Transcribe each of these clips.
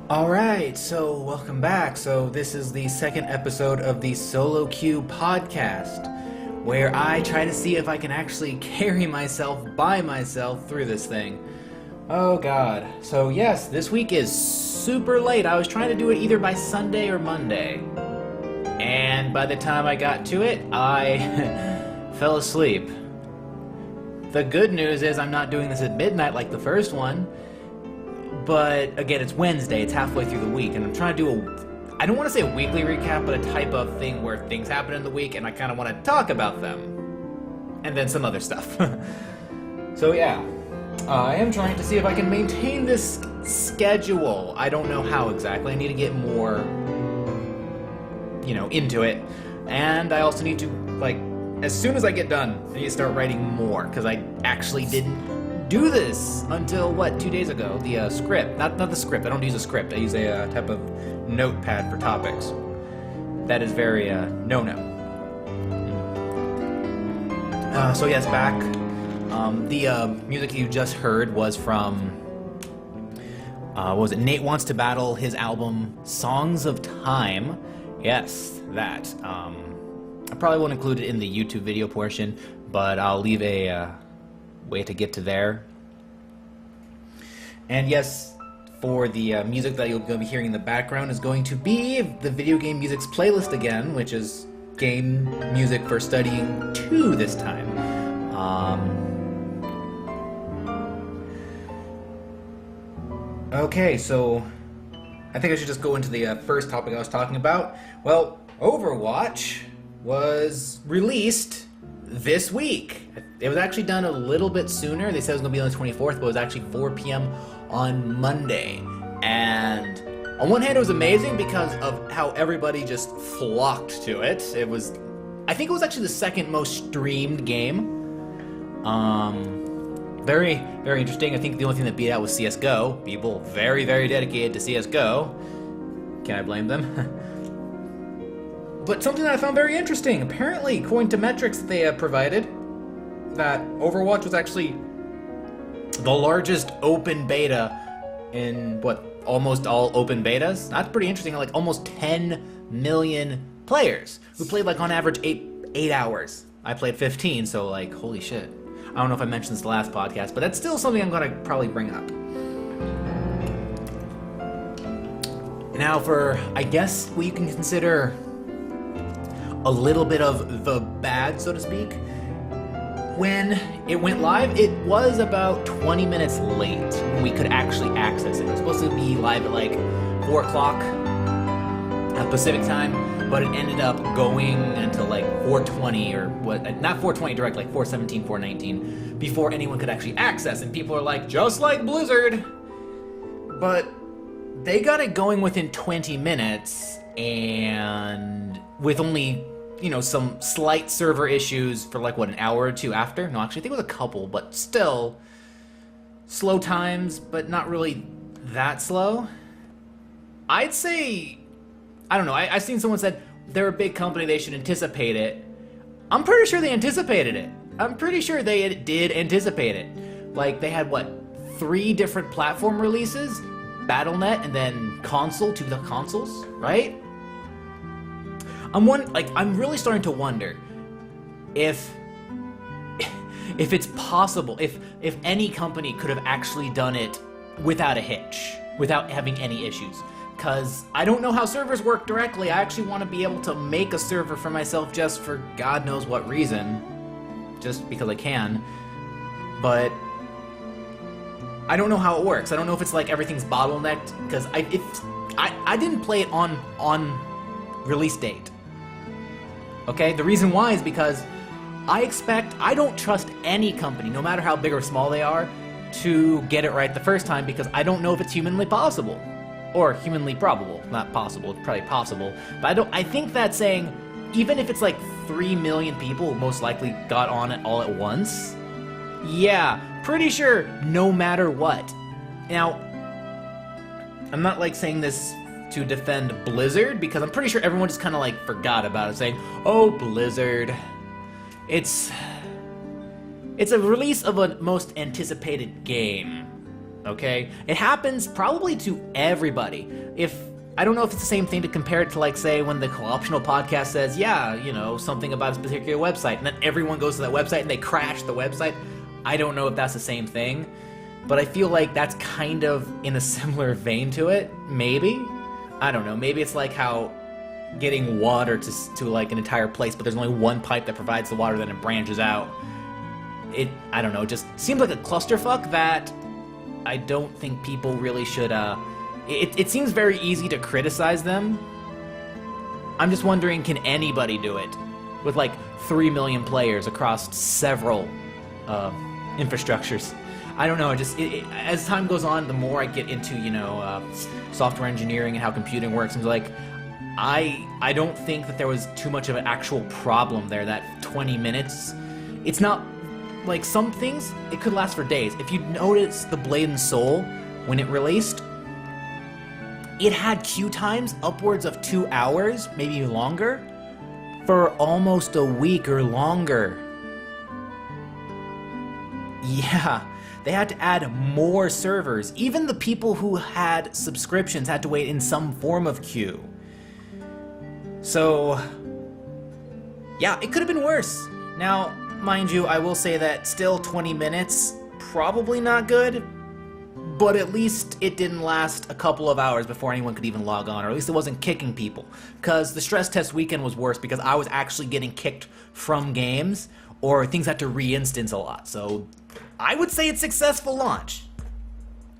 Alright, so welcome back. So this is the second episode of the soloQue podcast, where I try to see if I can actually carry myself by myself through this thing. Oh god. So yes, this week is super late. I was trying to do it either by Sunday or Monday. And by the time I got to it, I fell asleep. The good news is I'm not doing this at midnight like the first one. But again, it's Wednesday, it's halfway through the week, and I'm trying to do I don't want to say a weekly recap, but a type of thing where things happen in the week and I kind of want to talk about them. And then some other stuff. So yeah, I am trying to see if I can maintain this schedule. I don't know how exactly. I need to get more, into it. And I also need to, as soon as I get done, I need to start writing more, because I actually didn't do this until 2 days ago. The script, not the script. I don't use a script. I use a type of notepad for topics. That is very no. So yes, back. The music you just heard was from what was it? Nate Wants to Battle, his album Songs of Time. Yes, that. I probably won't include it in the YouTube video portion, but I'll leave a way to get to there. And yes, for the music that you'll be hearing in the background is going to be the Video Game Music's playlist again, which is game music for studying 2 this time. Okay, so I think I should just go into the first topic I was talking about. Well, Overwatch was released this week. It was actually done a little bit sooner. They said it was going to be on the 24th, but it was actually 4 p.m. on Monday. And on one hand, it was amazing because of how everybody just flocked to it. I think it was actually the second most streamed game. Very, very interesting. I think the only thing that beat out was CSGO. People very, very dedicated to CSGO. Can I blame them? But something that I found very interesting, apparently, according to metrics that they provided, that Overwatch was actually the largest open beta in, almost all open betas? That's pretty interesting, almost 10 million players who played, on average, 8 hours. I played 15, so, holy shit. I don't know if I mentioned this the last podcast, but that's still something I'm gonna probably bring up. Now for, I guess, what you can consider a little bit of the bad, so to speak. When it went live, it was about 20 minutes late when we could actually access it. It was supposed to be live at 4 o'clock Pacific time, but it ended up going until 4:20 or not 4:20 direct, 4:17, 4:19, before anyone could actually access. And people are like, just like Blizzard. But they got it going within 20 minutes, and with only some slight server issues for an hour or two after. No, actually, I think it was a couple, but still slow times, but not really that slow. I'd say, I don't know, I've seen someone said they're a big company, they should anticipate it. I'm pretty sure they anticipated it. I'm pretty sure they did anticipate it. They had 3 different platform releases, Battle.net, and then console, 2 consoles, right? I'm really starting to wonder if it's possible, if any company could have actually done it without a hitch, without having any issues. Because I don't know how servers work directly. I actually want to be able to make a server for myself just for God knows what reason. Just because I can. But I don't know how it works. I don't know if it's everything's bottlenecked, because I didn't play it on release date. Okay, the reason why is because I don't trust any company, no matter how big or small they are, to get it right the first time, because I don't know if it's humanly possible. Or humanly probable. Not possible, it's probably possible. But I think that's saying, even if it's 3 million people who most likely got on it all at once, yeah, pretty sure no matter what. Now, I'm not saying this to defend Blizzard, because I'm pretty sure everyone just kind of forgot about it, saying, oh, Blizzard. It's a release of a most anticipated game. okay? It happens probably to everybody. I don't know if it's the same thing to compare it to, like, say, when the optional podcast says, yeah, you know, something about a particular website, and then everyone goes to that website and they crash the website. I don't know if that's the same thing, but I feel like that's kind of in a similar vein to it, maybe? I don't know, maybe it's like how getting water to like an entire place, but there's only one pipe that provides the water, then it branches out. I don't know, it just seems like a clusterfuck that I don't think people really should, it seems very easy to criticize them. I'm just wondering, can anybody do it? With like 3 million players across several infrastructures. I don't know, as time goes on, the more I get into, you know, software engineering and how computing works, I'm like, I don't think that there was too much of an actual problem there, that 20 minutes. It's not, like, some things, it could last for days. If you notice the Blade and Soul, when it released, it had queue times upwards of 2 hours, maybe longer, for almost a week or longer. Yeah, they had to add more servers. Even the people who had subscriptions had to wait in some form of queue. So, yeah, it could have been worse. Now, mind you, I will say that still 20 minutes, probably not good, but at least it didn't last a couple of hours before anyone could even log on, or at least it wasn't kicking people. Because the stress test weekend was worse because I was actually getting kicked from games, or things had to re-instance a lot. So, I would say it's a successful launch.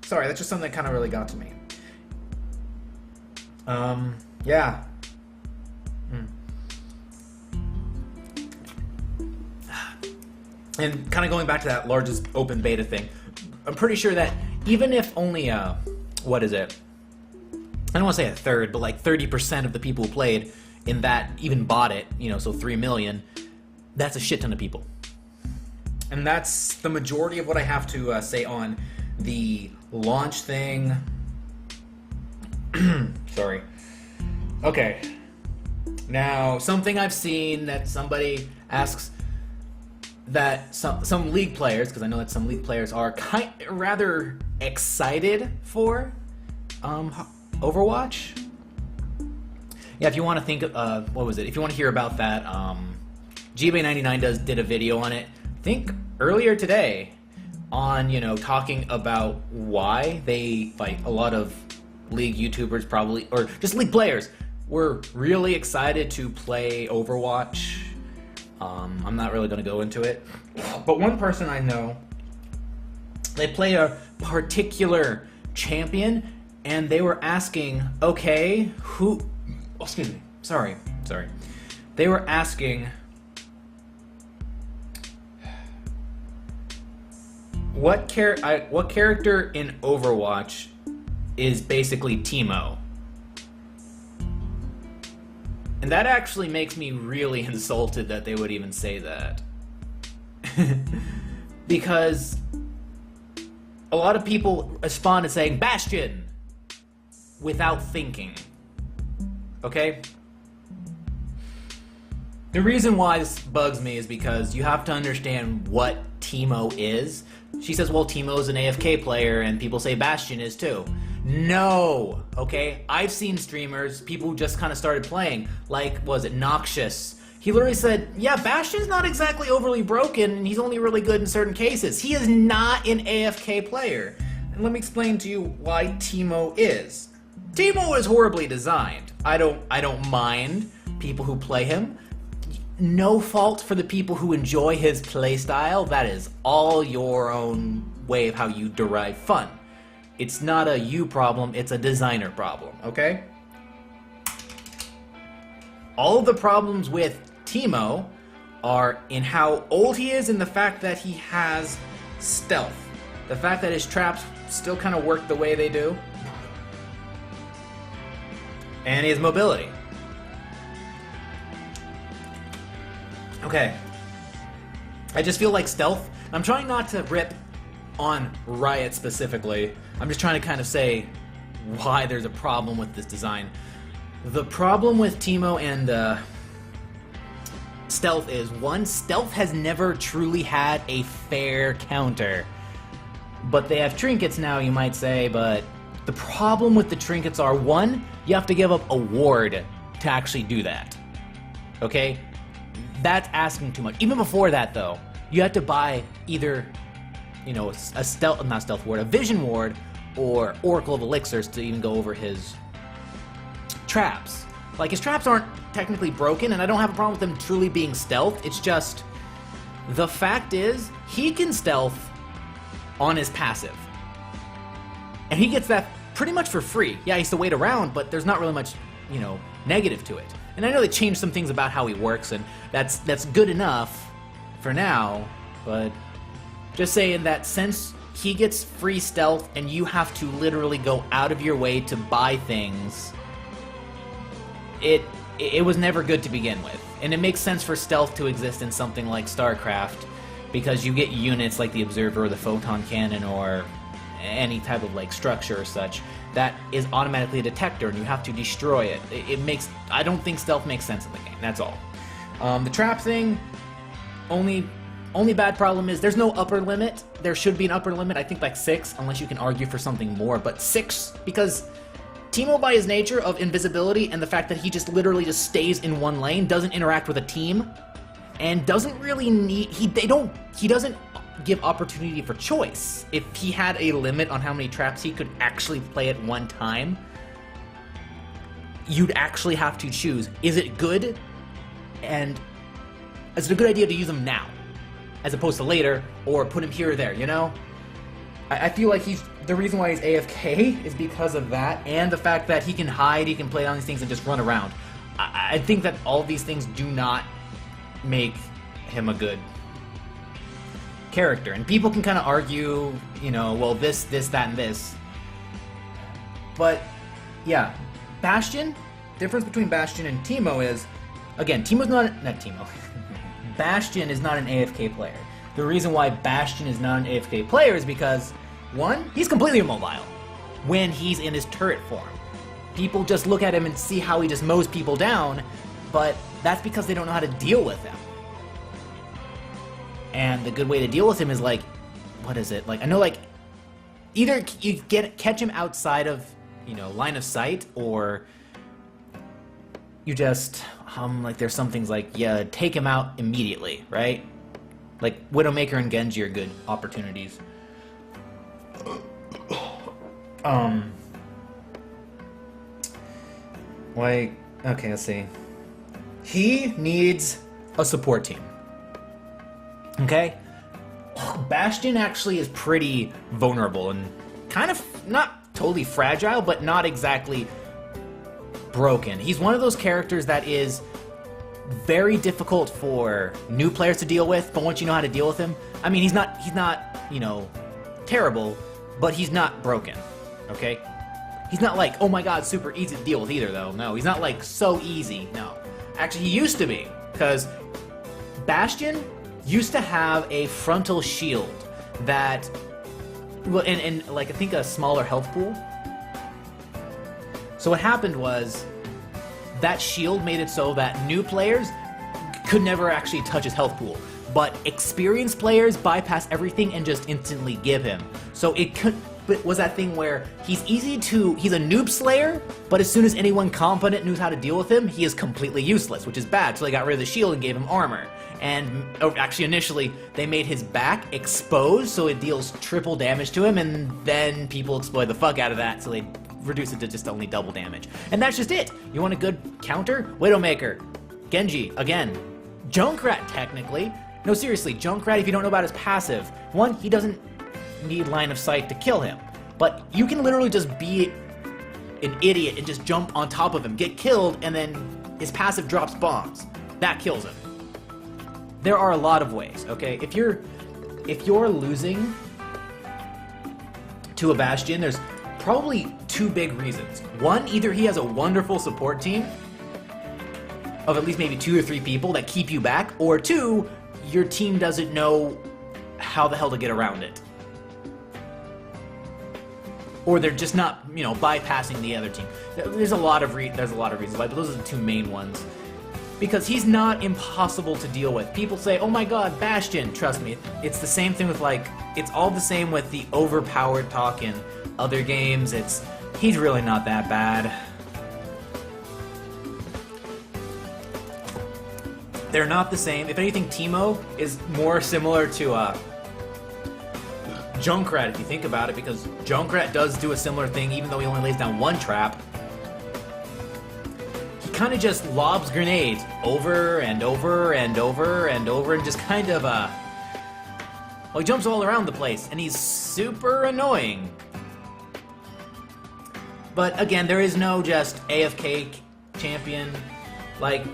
Sorry, that's just something that kind of really got to me. Yeah. And kind of going back to that largest open beta thing, I'm pretty sure that even if only, what is it? I don't want to say a third, but like 30% of the people who played in that even bought it, you know, so 3 million, that's a shit ton of people. And that's the majority of what I have to say on the launch thing. Sorry. Okay. Now, something I've seen that somebody asks that some League players, because I know that some League players are rather excited for Overwatch. Yeah, if you want to think, what was it? If you want to hear about that, GBay99 did a video on it, I think earlier today, on, you know, talking about why they, like, a lot of League YouTubers probably, or just League players, were really excited to play Overwatch. I'm not really going to go into it, but one person I know, they play a particular champion, and they were asking, okay, who, oh, excuse me, sorry, they were asking, what character in Overwatch is basically Teemo? And that actually makes me really insulted that they would even say that. Because a lot of people respond to saying Bastion without thinking. Okay? The reason why this bugs me is because you have to understand what Teemo is. She says, well, Teemo's an AFK player, and people say Bastion is too. No, okay? I've seen streamers, people who just kind of started playing, like, was it Noxious? He literally said, yeah, Bastion's not exactly overly broken, and he's only really good in certain cases. He is not an AFK player. And let me explain to you why Teemo is. Teemo is horribly designed. I don't mind people who play him. No fault for the people who enjoy his playstyle. That is all your own way of how you derive fun. It's not a you problem, it's a designer problem, okay? All of the problems with Teemo are in how old he is and the fact that he has stealth. The fact that his traps still kind of work the way they do. And his mobility. Okay. I just feel like stealth. I'm trying not to rip on Riot specifically. I'm just trying to kind of say why there's a problem with this design. The problem with Teemo and stealth is, one, stealth has never truly had a fair counter. but they have trinkets now, you might say, but the problem with the trinkets are, one, you have to give up a ward to actually do that. Okay? That's asking too much. Even before that, though, you have to buy either, a vision ward, or Oracle of Elixirs to even go over his traps. Like, his traps aren't technically broken, and I don't have a problem with them truly being stealth. It's just, the fact is, he can stealth on his passive. And he gets that pretty much for free. Yeah, he has to wait around, but there's not really much, negative to it. And I know they changed some things about how he works, and that's good enough for now, but just saying that since he gets free stealth and you have to literally go out of your way to buy things, it was never good to begin with. And it makes sense for stealth to exist in something like StarCraft, because you get units like the Observer or the Photon Cannon or any type of structure or such that is automatically a detector, and you have to destroy it. I don't think stealth makes sense in the game. That's all. The trap thing, only bad problem is there's no upper limit. There should be an upper limit. I think 6, unless you can argue for something more. But 6, because Teemo, by his nature of invisibility and the fact that he just literally stays in one lane, doesn't interact with a team, and doesn't really need. He doesn't give opportunity for choice. If he had a limit on how many traps he could actually play at one time, you'd actually have to choose. Is it good? And is it a good idea to use him now, as opposed to later, or put him here or there, I feel like the reason why he's AFK is because of that, and the fact that he can hide, he can play on these things and just run around. I think that all of these things do not make him a good character. And people can kind of argue, well, this, that, and this. But, yeah, Bastion, difference between Bastion and Teemo is, again, Bastion is not an AFK player. The reason why Bastion is not an AFK player is because, one, he's completely immobile when he's in his turret form. People just look at him and see how he just mows people down, but that's because they don't know how to deal with him. And the good way to deal with him is what is it? I know either you catch him outside of, line of sight, or you just, there's some things take him out immediately, right? Widowmaker and Genji are good opportunities. Okay, let's see. He needs a support team. Okay? Bastion actually is pretty vulnerable and kind of not totally fragile, but not exactly broken. He's one of those characters that is very difficult for new players to deal with, but once you know how to deal with him, I mean, he's not, terrible, but he's not broken, okay? He's not oh my god, super easy to deal with either, though. No, he's not so easy, no. Actually, he used to be, because Bastion used to have a frontal shield that, and I think a smaller health pool. So what happened was, that shield made it so that new players could never actually touch his health pool, but experienced players bypass everything and just instantly give him. So it was that thing where he's a noob slayer, but as soon as anyone competent knows how to deal with him, he is completely useless, which is bad. So they got rid of the shield and gave him armor. And actually, initially, they made his back exposed, so it deals triple damage to him, and then people exploit the fuck out of that, so they reduce it to just only double damage. And that's just it. You want a good counter? Widowmaker. Genji, again. Junkrat, technically. No, seriously, Junkrat, if you don't know about his passive, one, he doesn't need line of sight to kill him. But you can literally just be an idiot and just jump on top of him, get killed, and then his passive drops bombs. That kills him. There are a lot of ways, okay? If you're losing to a Bastion, there's probably two big reasons. One, either he has a wonderful support team of at least maybe 2 or 3 people that keep you back, or two, your team doesn't know how the hell to get around it. Or they're just not, bypassing the other team. There's a lot of reasons why, but those are the two main ones. because he's not impossible to deal with. People say, oh my god, Bastion. Trust me, it's the same thing with, like, it's all the same with the overpowered talk in other games. He's really not that bad. They're not the same. If anything, Teemo is more similar to Junkrat, if you think about it, because Junkrat does do a similar thing, even though he only lays down one trap. He kind of just lobs grenades over and over and over and over, and just kind of, well, he jumps all around the place, and he's super annoying. But again, there is no just AFK champion. Like,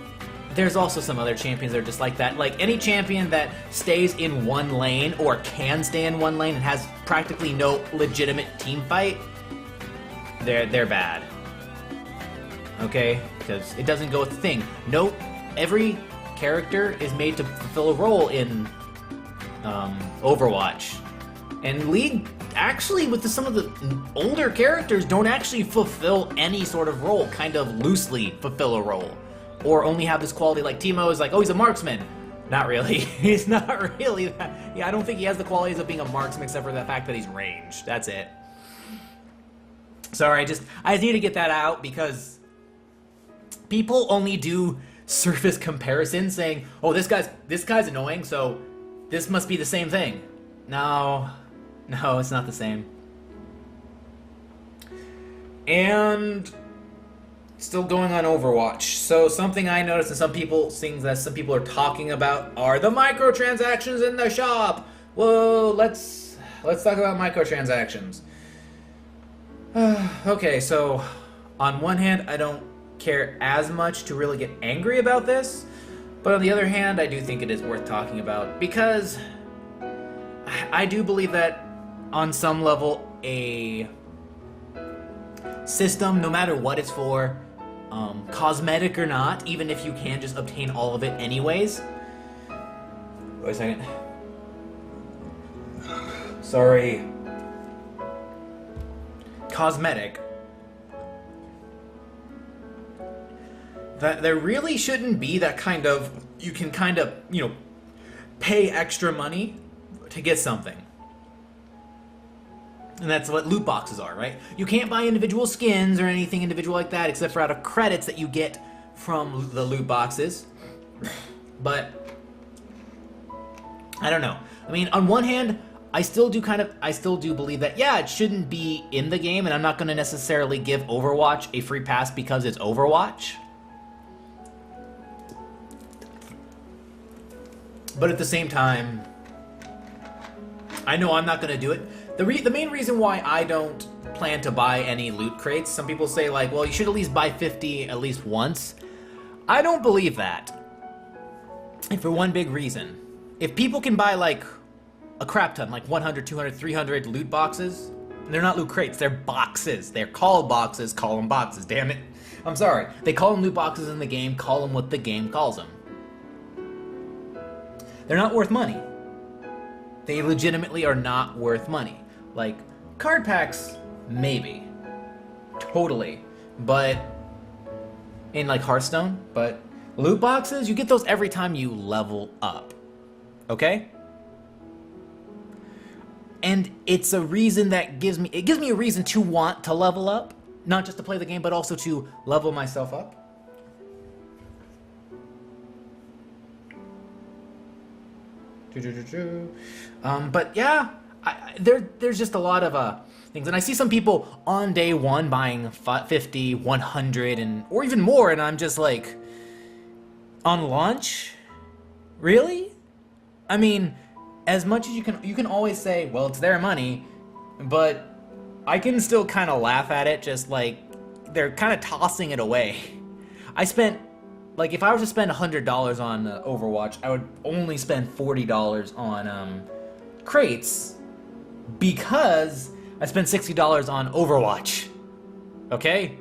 there's also some other champions that are just like that. Like, any champion that stays in one lane, or can stay in one lane, and has practically no legitimate team fight, they're bad. Okay? Because it doesn't go with the thing. Nope. Every character is made to fulfill a role in Overwatch. And League, actually, with some of the older characters, don't actually fulfill any sort of role. Kind of loosely fulfill a role. Or only have this quality, like Teemo is like, oh, he's a marksman. Not really. He's not really that. Yeah, I don't think he has the qualities of being a marksman except for the fact that he's ranged. That's it. Sorry, I just need to get that out because people only do surface comparisons saying, oh, this guy's annoying, so this must be the same thing. No, it's not the same. And still going on Overwatch. So something I noticed, and things that some people are talking about, are the microtransactions in the shop. Whoa, let's talk about microtransactions. Okay, so on one hand, I don't care as much to really get angry about this, but on the other hand, I do think it is worth talking about, because I do believe that on some level, a system, no matter what it's for, cosmetic or not, even if you can just obtain all of it anyways. Wait a second. Sorry. Cosmetic. That there really shouldn't be that kind of, you can kind of, pay extra money to get something. And that's what loot boxes are, right? You can't buy individual skins or anything individual like that, except for out of credits that you get from the loot boxes. But I don't know. I mean, on one hand, I still do believe that, yeah, it shouldn't be in the game, and I'm not going to necessarily give Overwatch a free pass because it's Overwatch. But at the same time, I know I'm not going to do it. The main reason why I don't plan to buy any loot crates, some people say, like, well, you should at least buy 50 at least once. I don't believe that. And for one big reason. If people can buy, like, a crap ton, like 100, 200, 300 loot boxes, they're not loot crates, they're boxes. They're called boxes, call them boxes, damn it. I'm sorry. They call them loot boxes in the game, call them what the game calls them. They're not worth money. They legitimately are not worth money. Like, card packs, maybe. Totally. But, in like Hearthstone, but loot boxes, you get those every time you level up. Okay? And it's a reason that gives me a reason to want to level up. Not just to play the game, but also to level myself up. But yeah, there's just a lot of things, and I see some people on day one buying 50, 100, or even more, and I'm just like, on launch? Really? I mean, as much as you can always say, well, it's their money, but I can still kind of laugh at it, just like, they're kind of tossing it away. I spent, like, if I was to spend $100 on Overwatch, I would only spend $40 on crates, because I spent $60 on Overwatch. Okay?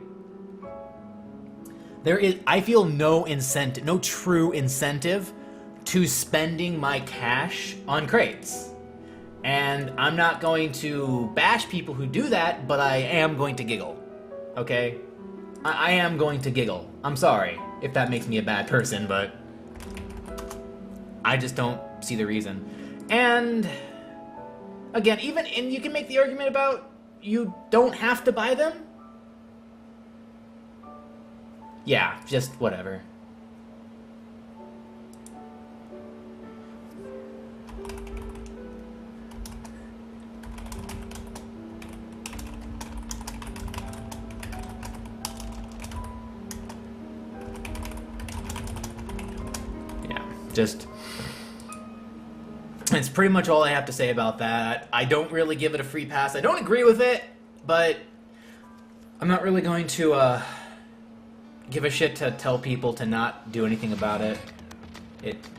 I feel no incentive, no true incentive to spending my cash on crates. And I'm not going to bash people who do that, but I am going to giggle. Okay? I am going to giggle. I'm sorry. if that makes me a bad person, but I just don't see the reason. And again, and you can make the argument about you don't have to buy them. Yeah, just whatever. It's pretty much all I have to say about that. I don't really give it a free pass. I don't agree with it, but I'm not really going to give a shit to tell people to not do anything about it.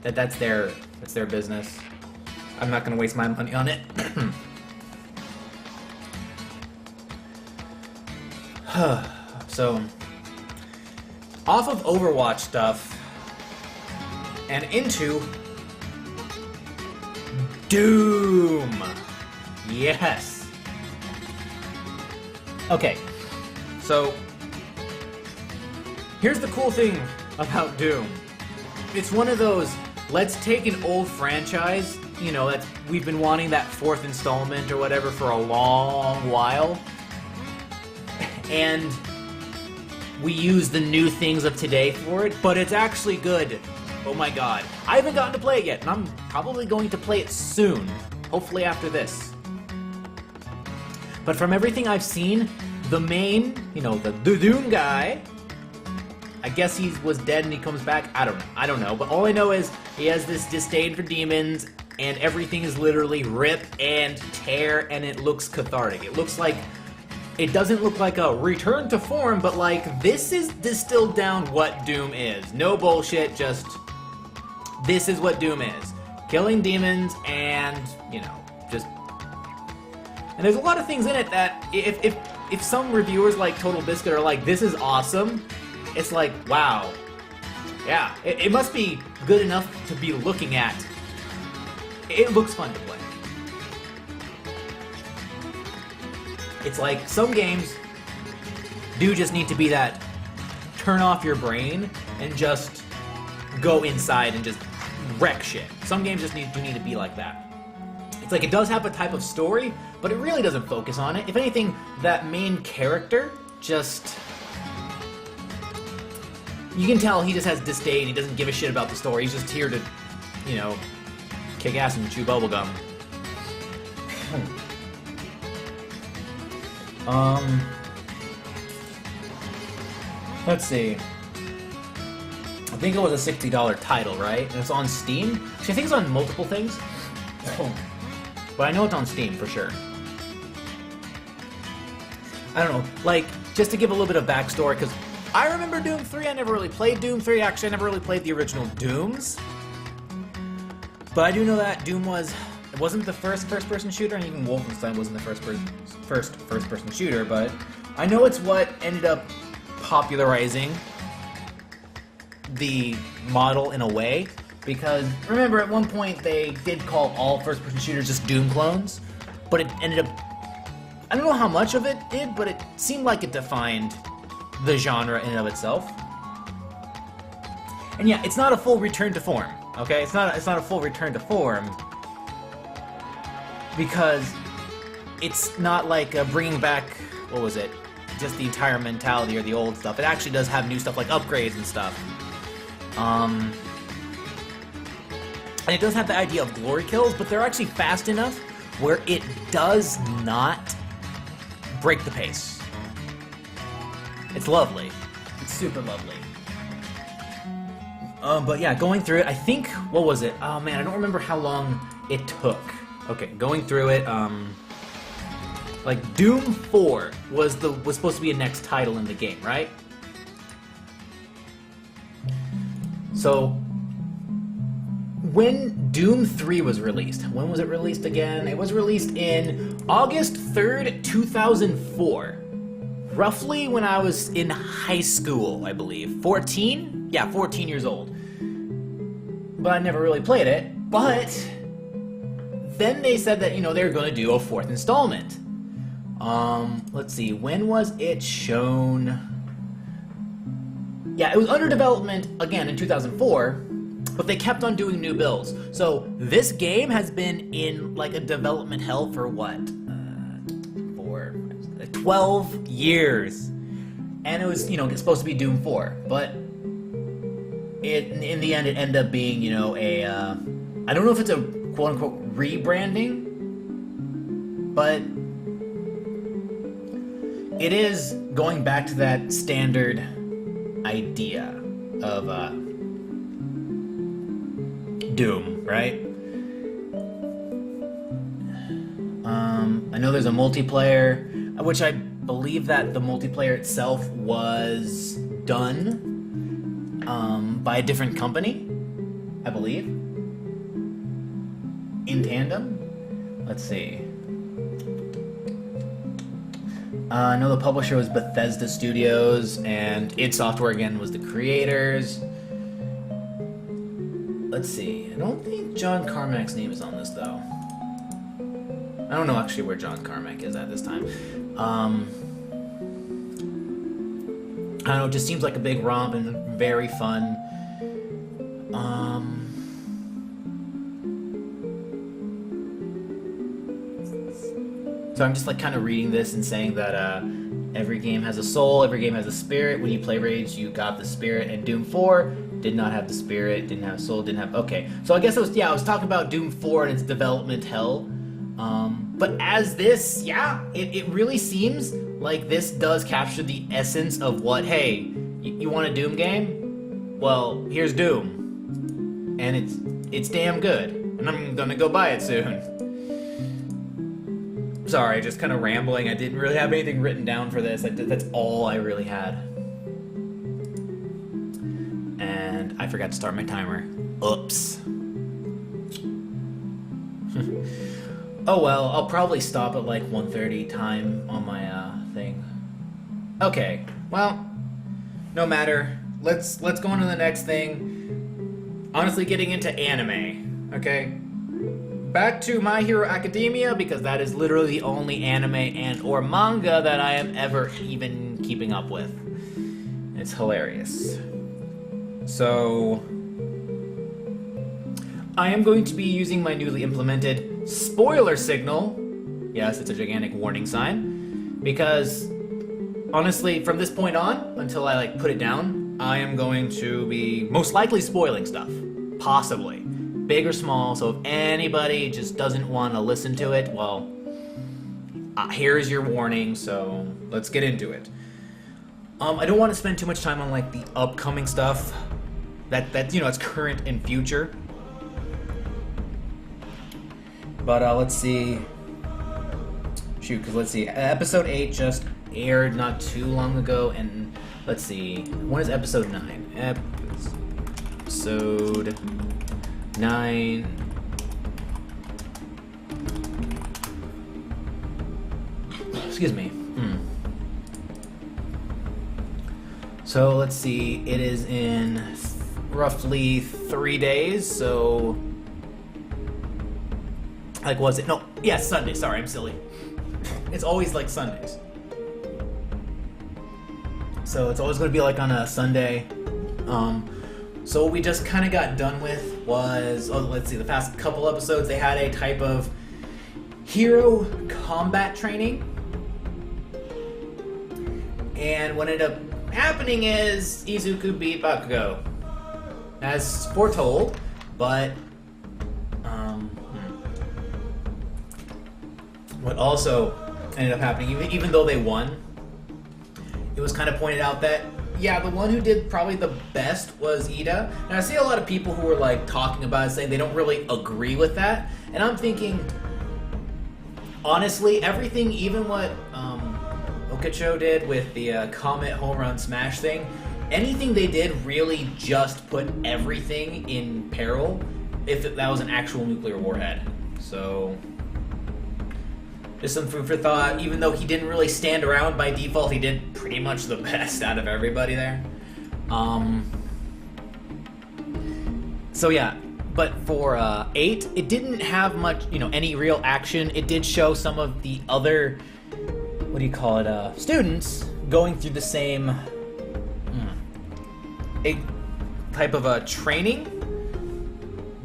That's their business. I'm not going to waste my money on it. So, off of Overwatch stuff and into Doom. Yes. Okay. So, here's the cool thing about Doom. It's one of those, let's take an old franchise, you know, we've been wanting that 4th installment or whatever for a long while, and we use the new things of today for it, but it's actually good. Oh my god. I haven't gotten to play it yet, and I'm probably going to play it soon. Hopefully after this. But from everything I've seen, the main, you know, the Doom guy, I guess he was dead and he comes back. I don't know. But all I know is he has this disdain for demons, and everything is literally rip and tear, and it looks cathartic. It doesn't look like a return to form, but like, this is distilled down what Doom is. No bullshit, just this is what Doom is. Killing demons and, you know, just... And there's a lot of things in it that, if some reviewers like Total Biscuit are like, this is awesome, it's like, wow. Yeah, it must be good enough to be looking at. It looks fun to play. It's like, some games do just need to be that turn off your brain and just go inside and just wreck shit. Some games just need to be like that. It's like, it does have a type of story, but it really doesn't focus on it. If anything, that main character just... You can tell he just has disdain. He doesn't give a shit about the story. He's just here to, you know, kick ass and chew bubblegum. Let's see. I think it was a $60 title, right? And it's on Steam? Actually, I think it's on multiple things. But I know it's on Steam, for sure. I don't know, like, just to give a little bit of backstory, because I remember Doom 3, I never really played Doom 3, actually I never really played the original Dooms. But I do know that Doom wasn't the first-person shooter, and even Wolfenstein wasn't the first-person shooter, but I know it's what ended up popularizing the model in a way, because remember at one point they did call all first-person shooters just Doom clones, but it ended up, I don't know how much of it did, but it seemed like it defined the genre in and of itself. And yeah, it's not a full return to form, okay? It's not a full return to form, because it's not like bringing back, what was it, just the entire mentality or the old stuff. It actually does have new stuff like upgrades and stuff. And it does have the idea of glory kills, but they're actually fast enough where it does not break the pace. It's lovely. It's super lovely. But yeah, going through it, I think, what was it? Oh man, I don't remember how long it took. Okay, going through it, like Doom 4 was supposed to be a next title in the game, right? So, when Doom 3 was released, when was it released again? It was released in August 3rd, 2004. Roughly when I was in high school, I believe. 14? Yeah, 14 years old. But I never really played it. But then they said that, you know, they were going to do a 4th installment. Let's see, when was it shown? Yeah, it was under development again in 2004, but they kept on doing new builds. So this game has been in like a development hell for what? For 12 years. And it was, you know, supposed to be Doom 4, but in the end it ended up being, you know, a I don't know if it's a quote-unquote rebranding, but it is going back to that standard idea of Doom, right? I know there's a multiplayer, which I believe that the multiplayer itself was done by a different company, I believe, in tandem. Let's see. I know the publisher was Bethesda Studios, and id Software again was the creators. Let's see. I don't think John Carmack's name is on this though. I don't know actually where John Carmack is at this time. I don't know. It just seems like a big romp and very fun. So I'm just like kind of reading this and saying that every game has a soul, every game has a spirit. When you play Rage, you got the spirit, and Doom 4 did not have the spirit, didn't have a soul, didn't have... Okay, so I guess I was talking about Doom 4 and its development hell. But as this, yeah, it really seems like this does capture the essence of what, hey, you want a Doom game? Well, here's Doom. And it's damn good. And I'm gonna go buy it soon. Sorry, just kind of rambling. I didn't really have anything written down for this. That's all I really had. And I forgot to start my timer. Oops. Oh well, I'll probably stop at like 1:30 time on my thing. Okay, well, no matter. Let's go on to the next thing. Honestly, getting into anime, okay? Back to My Hero Academia, because that is literally the only anime and or manga that I am ever even keeping up with. It's hilarious. So, I am going to be using my newly implemented spoiler signal. Yes, it's a gigantic warning sign, because honestly, from this point on, until I like put it down, I am going to be most likely spoiling stuff. Possibly. Big or small, so if anybody just doesn't want to listen to it, well, here's your warning, so let's get into it. I don't want to spend too much time on like the upcoming stuff that you know, it's current and future. But let's see. Shoot, because let's see. Episode 8 just aired not too long ago, and let's see. When is episode 9? Episode 9. Excuse me. So let's see. It is in roughly 3 days, so... Like, was it? No, yeah, Sunday. Sorry, I'm silly. It's always like Sundays. So it's always going to be like on a Sunday. So what we just kind of got done with was, let's see, the past couple episodes, they had a type of hero combat training. And what ended up happening is Izuku beat Bakugo, as foretold, but what also ended up happening, even though they won, it was kind of pointed out that, yeah, the one who did probably the best was Ida. And I see a lot of people who are like talking about it, saying they don't really agree with that. And I'm thinking, honestly, everything, even what Okacho did with the Comet Home Run Smash thing, anything they did really just put everything in peril if that was an actual nuclear warhead. So... just some food for thought. Even though he didn't really stand around by default, he did pretty much the best out of everybody there. So yeah, but for 8, it didn't have much, any real action. It did show some of the other, students going through the same a type of a training,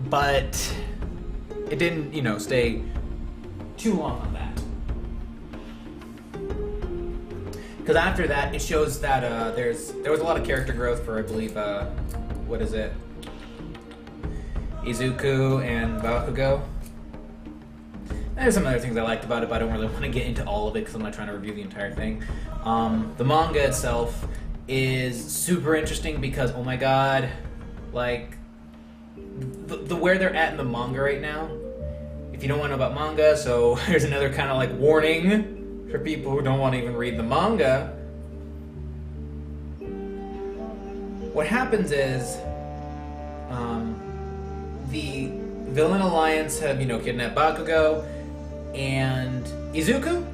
but it didn't, stay too long on that. Because after that, it shows that there was a lot of character growth for, I believe, Izuku and Bakugo. There's some other things I liked about it, but I don't really want to get into all of it because I'm not trying to review the entire thing. The manga itself is super interesting because, oh my god, like, the where they're at in the manga right now. If you don't want to know about manga, so here's another kind of like warning for people who don't want to even read the manga. What happens is, the villain alliance have, kidnapped Bakugo and Izuku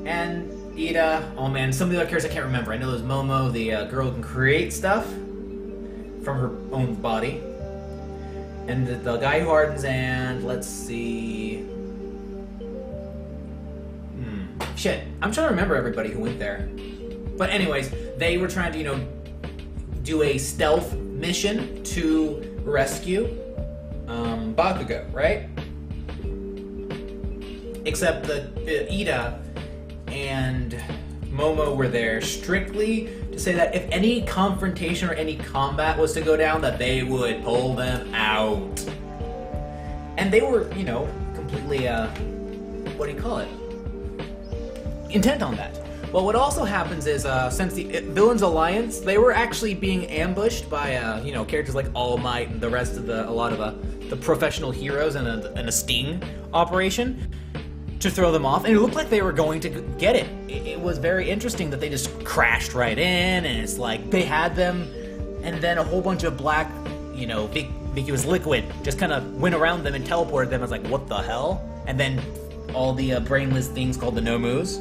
and Ida. Oh man, some of the other characters I can't remember. I know there's Momo, the girl who can create stuff from her own body. And the guy who hardens, and let's see. Shit, I'm trying to remember everybody who went there. But anyways, they were trying to, do a stealth mission to rescue Bakugo, right? Except that Ida and Momo were there strictly to say that if any confrontation or any combat was to go down, that they would pull them out. And they were, completely, intent on that. Well, what also happens is, since the Villains Alliance, they were actually being ambushed by, characters like All Might and the rest of a lot of the professional heroes in a sting operation to throw them off, and it looked like they were going to get it. It was very interesting that they just crashed right in, and it's like they had them, and then a whole bunch of black, vacuous liquid just kind of went around them and teleported them. I was like, what the hell? And then all the brainless things called the Nomus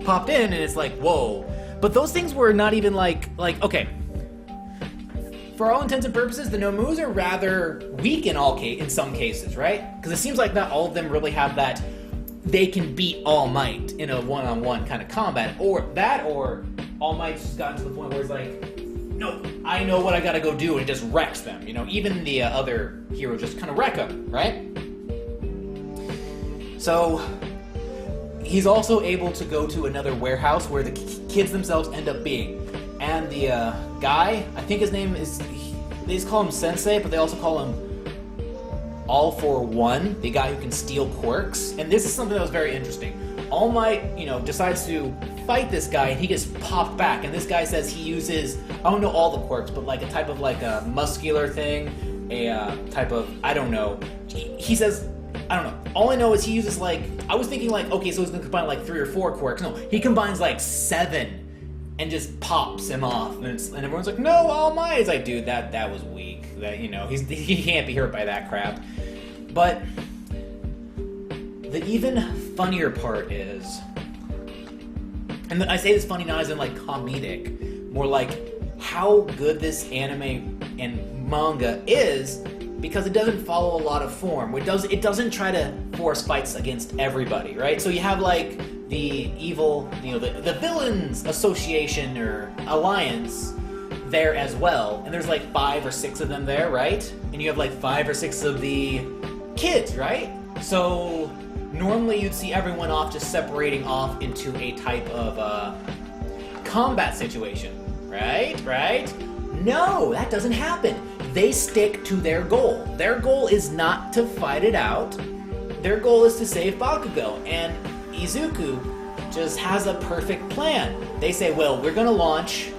popped in, and it's like, whoa. But those things were not even like okay. For all intents and purposes, the Nomus are rather weak in some cases, right? Because it seems like not all of them really have that. They can beat All Might in a one-on-one kind of combat, or All Might's just gotten to the point where it's like, no, I know what I gotta go do, and it just wrecks them. Even the other hero just kind of wreck them, right? So he's also able to go to another warehouse where the kids themselves end up being. And the guy, I think his name is, they just call him Sensei, but they also call him All for One, the guy who can steal quirks. And this is something that was very interesting. All Might, decides to fight this guy, and he gets popped back. And this guy says he uses, I don't know all the quirks, but like a type of like a muscular thing, a type of, I don't know. He says, I don't know. All I know is he uses I was thinking okay, so he's gonna combine 3 or 4 quirks. No, he combines 7 and just pops him off. And everyone's like, no, All Might. It's like, dude, that was weak. That, he can't be hurt by that crap. But the even funnier part is, and I say this funny not as in comedic, more like how good this anime and manga is, because it doesn't follow a lot of form. It doesn't try to force fights against everybody, right? So you have the evil, the villains association or alliance there as well, and there's 5 or 6 of them there, right? And you have 5 or 6 of the kids, right? So normally you'd see everyone off just separating off into a type of combat situation, right? No, that doesn't happen. They stick to their goal. Their goal is not to fight it out. Their goal is to save Bakugo. And Izuku just has a perfect plan. They say, well, we're going to launch,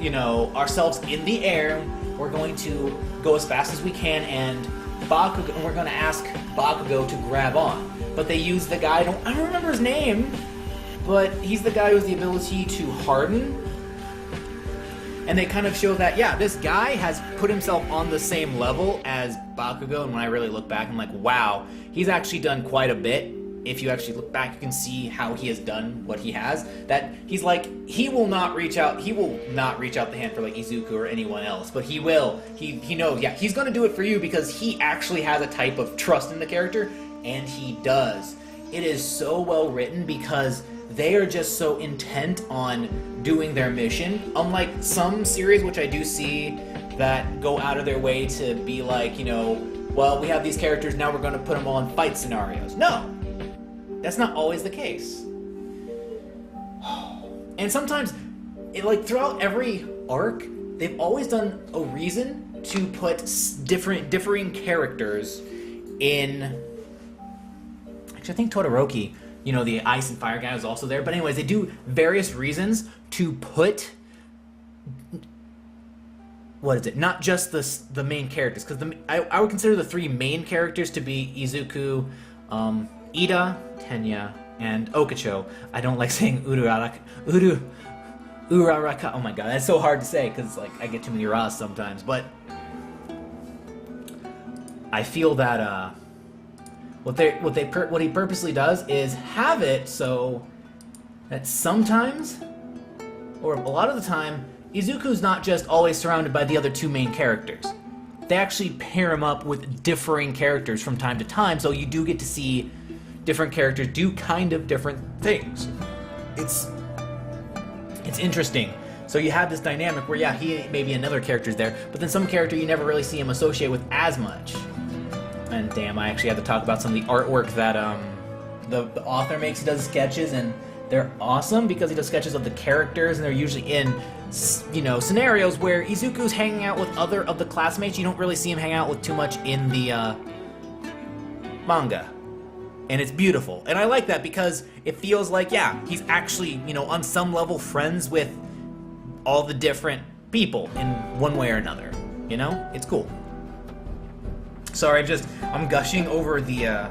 ourselves in the air. We're going to go as fast as we can, and we're going to ask Bakugo to grab on. But they use the guy, I don't remember his name, but he's the guy who has the ability to harden. And they kind of show that, yeah, this guy has put himself on the same level as Bakugo, and when I really look back, I'm like, wow, he's actually done quite a bit. If you actually look back, you can see how he has done what he has. That he will not reach out the hand for Izuku or anyone else, but he will. He knows, yeah, he's gonna do it for you because he actually has a type of trust in the character, and he does. It is so well written because they are just so intent on doing their mission. Unlike some series, which I do see that go out of their way to be like, you know, well, we have these characters, now we're going to put them all in fight scenarios. No! That's not always the case. And sometimes, throughout every arc, they've always done a reason to put differing characters in... Actually, I think Todoroki, you know, the ice and fire guy, was also there. But anyways, they do various reasons to put... What is it? Not just the main characters, because I would consider the 3 main characters to be Izuku, Ida, Tenya, and Okacho. I don't like saying Uraraka. Oh my god, that's so hard to say because like I get too many Ras sometimes. But I feel that what he purposely does is have it so that sometimes, or a lot of the time, Izuku's not just always surrounded by the other 2 main characters. They actually pair him up with differing characters from time to time, so you do get to see different characters do kind of different things. It's interesting. So you have this dynamic where, yeah, he maybe another character's there, but then some character you never really see him associate with as much. And damn, I actually have to talk about some of the artwork that the author makes. He does sketches, and they're awesome because he does sketches of the characters, and they're usually in, you know, scenarios where Izuku's hanging out with other of the classmates. You don't really see him hang out with too much in the manga. And it's beautiful. And I like that because it feels like, yeah, he's actually, you know, on some level friends with all the different people in one way or another. You know? It's cool. Sorry, I'm gushing over the,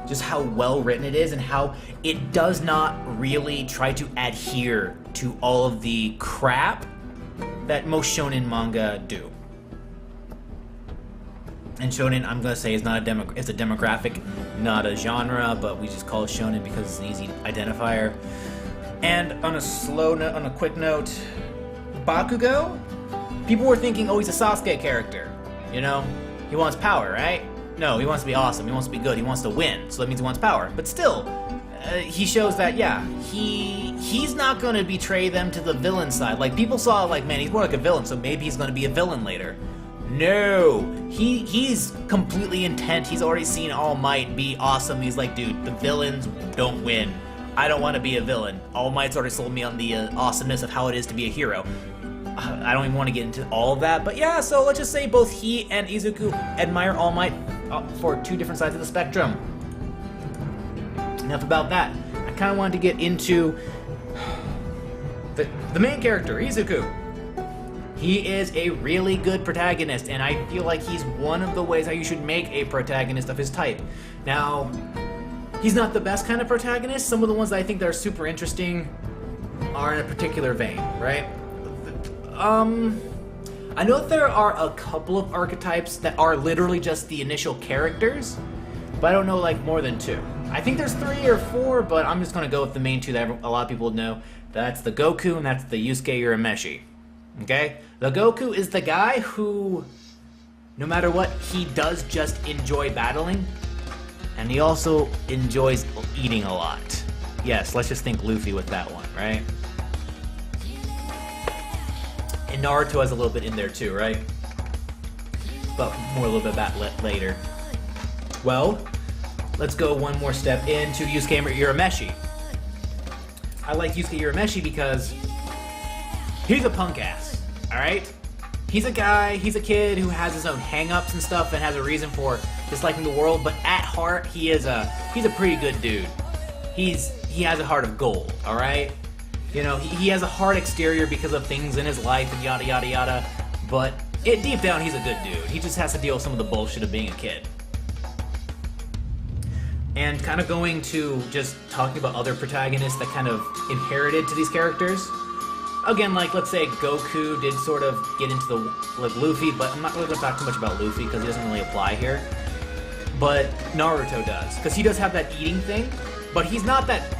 just how well written it is and how it does not really try to adhere to all of the crap that most shonen manga do. And shonen, I'm gonna say, is not it's a demographic, not a genre, but we just call it shonen because it's an easy identifier. And on a quick note, Bakugo, people were thinking, oh, he's a Sasuke character. You know, he wants power, right? No, he wants to be awesome. He wants to be good. He wants to win. So that means he wants power. But still, he shows that, yeah, he's not gonna betray them to the villain side. Like, people saw, like, man, he's more like a villain, so maybe he's gonna be a villain later. No, he's completely intent. He's already seen All Might be awesome. He's like, dude, the villains don't win. I don't want to be a villain. All Might's already sold me on the awesomeness of how it is to be a hero. I don't even want to get into all of that, but yeah, so let's just say both he and Izuku admire All Might for 2 different sides of the spectrum. Enough about that. I kind of wanted to get into the main character, Izuku. He is a really good protagonist, and I feel like he's one of the ways how you should make a protagonist of his type. Now, he's not the best kind of protagonist. Some of the ones that I think that are super interesting are in a particular vein, right? I know that there are a couple of archetypes that are literally just the initial characters, but I don't know, like, more than 2. I think there's 3 or 4, but I'm just gonna go with the main 2 that a lot of people know. That's the Goku, and that's the Yusuke Urameshi. Okay? The Goku is the guy who, no matter what, he does just enjoy battling, and he also enjoys eating a lot. Yes, let's just think Luffy with that one, right? And Naruto has a little bit in there too, right? But more a little bit about that later. Well, let's go one more step into Yusuke Urameshi. I like Yusuke Urameshi because he's a punk ass, alright? He's a guy, he's a kid who has his own hang-ups and stuff and has a reason for disliking the world, but at heart, he's a pretty good dude. He has a heart of gold, alright? You know, he has a hard exterior because of things in his life and yada yada yada, but deep down he's a good dude. He just has to deal with some of the bullshit of being a kid. And kind of going to just talking about other protagonists that kind of inherited to these characters. Again, like, let's say Goku did sort of get into like Luffy, but I'm not really going to talk too much about Luffy because he doesn't really apply here. But Naruto does, because he does have that eating thing, but he's not that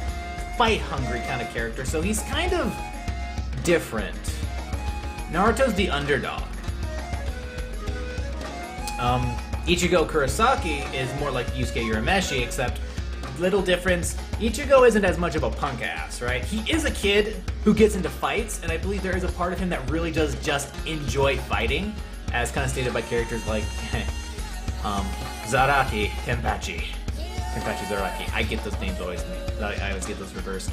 fight-hungry kind of character, so he's kind of different. Naruto's the underdog. Ichigo Kurosaki is more like Yusuke Urameshi, except little difference. Ichigo isn't as much of a punk ass, right? He is a kid who gets into fights, and I believe there is a part of him that really does just enjoy fighting, as kind of stated by characters like Zaraki Tempachi. Tempachi Zaraki. I get those names always. I always get those reversed.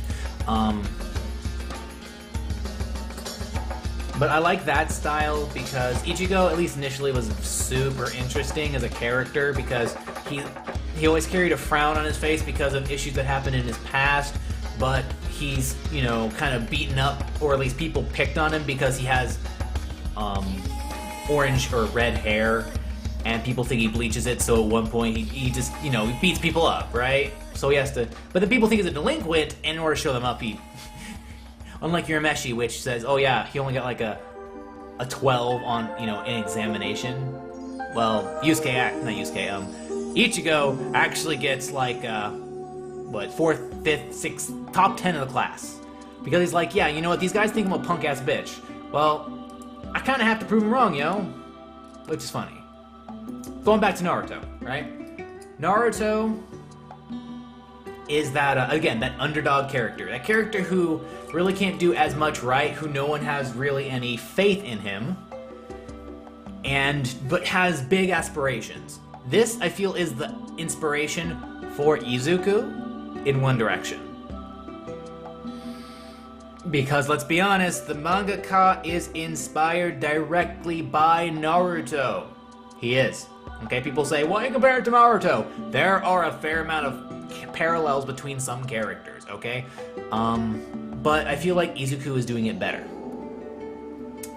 But I like that style because Ichigo, at least initially, was super interesting as a character because he always carried a frown on his face because of issues that happened in his past, but he's, you know, kind of beaten up, or at least people picked on him because he has orange or red hair, and people think he bleaches it, so at one point he just, you know, he beats people up, right? So he has to, but the people think he's a delinquent, and in order to show them up, he, unlike Urameshi, which says, oh yeah, he only got like a 12 on, you know, an examination. Well, Ichigo actually gets like, what, 4th, 5th, 6th, top 10 of the class. Because he's like, yeah, you know what, these guys think I'm a punk-ass bitch. Well, I kind of have to prove them wrong, yo. Which is funny. Going back to Naruto, right? Naruto is that, again, that underdog character. That character who really can't do as much right, who no one has really any faith in him, but has big aspirations. This, I feel, is the inspiration for Izuku in One Direction. Because, let's be honest, the mangaka is inspired directly by Naruto. He is. Okay, people say, why you compare it to Naruto? There are a fair amount of parallels between some characters, okay? But I feel like Izuku is doing it better.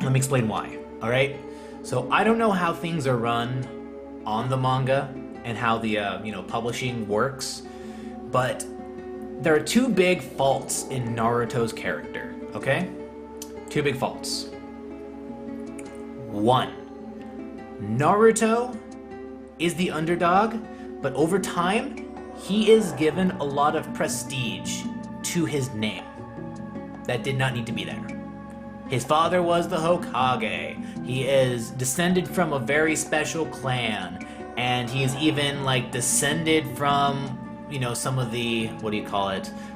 Let me explain why, alright? So, I don't know how things are run on the manga and how the, publishing works, but there are two big faults in Naruto's character, okay? Two big faults. One, Naruto is the underdog, but over time, he is given a lot of prestige to his name that did not need to be there. His father was the Hokage. He is descended from a very special clan, and he is even, like, descended from, some of the,